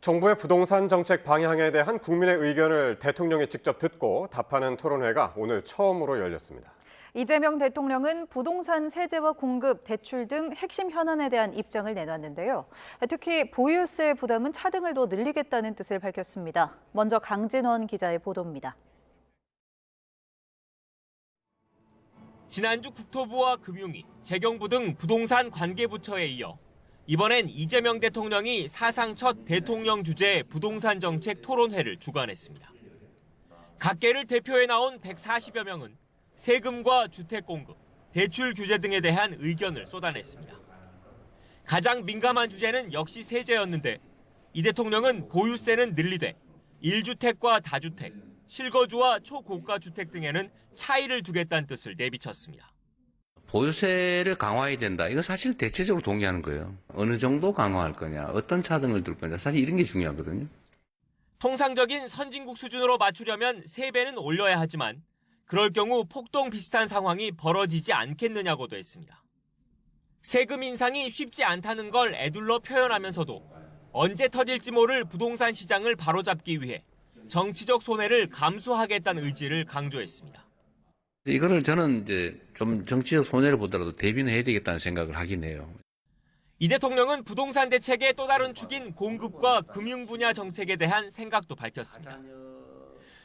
정부의 부동산 정책 방향에 대한 국민의 의견을 대통령이 직접 듣고 답하는 토론회가 오늘 처음으로 열렸습니다. 이재명 대통령은 부동산 세제와 공급, 대출 등 핵심 현안에 대한 입장을 내놨는데요. 특히 보유세 부담은 차등을 더 늘리겠다는 뜻을 밝혔습니다. 먼저 강진원 기자의 보도입니다. 지난주 국토부와 금융위, 재경부 등 부동산 관계부처에 이어 이번엔 이재명 대통령이 사상 첫 대통령 주재 부동산 정책 토론회를 주관했습니다. 각계를 대표해 나온 140여 명은 세금과 주택 공급, 대출 규제 등에 대한 의견을 쏟아냈습니다. 가장 민감한 주제는 역시 세제였는데 이 대통령은 보유세는 늘리되 1주택과 다주택, 실거주와 초고가 주택 등에는 차이를 두겠다는 뜻을 내비쳤습니다. 보유세를 강화해야 된다. 이거 사실 대체적으로 동의하는 거예요. 어느 정도 강화할 거냐, 어떤 차등을 둘 거냐, 사실 이런 게 중요하거든요. 통상적인 선진국 수준으로 맞추려면 3배는 올려야 하지만 그럴 경우 폭동 비슷한 상황이 벌어지지 않겠느냐고도 했습니다. 세금 인상이 쉽지 않다는 걸 애둘러 표현하면서도 언제 터질지 모를 부동산 시장을 바로잡기 위해 정치적 손해를 감수하겠다는 의지를 강조했습니다. 이거를 저는 이제 좀 정치적 손해를 보더라도 대비는 해야 되겠다는 생각을 하긴 해요. 이 대통령은 부동산 대책의 또 다른 축인 공급과 금융 분야 정책에 대한 생각도 밝혔습니다.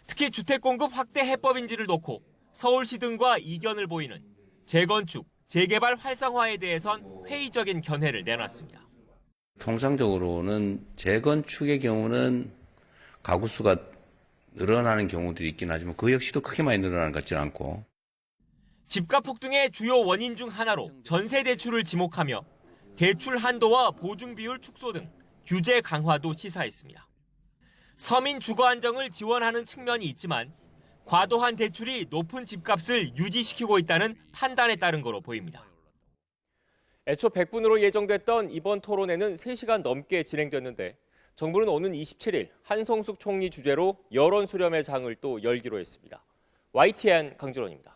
특히 주택 공급 확대 해법인지를 놓고 서울시 등과 이견을 보이는 재건축, 재개발 활성화에 대해선 회의적인 견해를 내놨습니다. 통상적으로는 재건축의 경우는 가구 수가 늘어나는 경우들이 있긴 하지만 그 역시도 크게 많이 늘어나는 것 같지는 않고. 집값 폭등의 주요 원인 중 하나로 전세 대출을 지목하며 대출 한도와 보증 비율 축소 등 규제 강화도 시사했습니다. 서민 주거 안정을 지원하는 측면이 있지만 과도한 대출이 높은 집값을 유지시키고 있다는 판단에 따른 거로 보입니다. 애초 100분으로 예정됐던 이번 토론회는 3시간 넘게 진행됐는데 정부는 오는 27일 한성숙 총리 주재로 여론 수렴의 장을 또 열기로 했습니다. YTN 강진원입니다.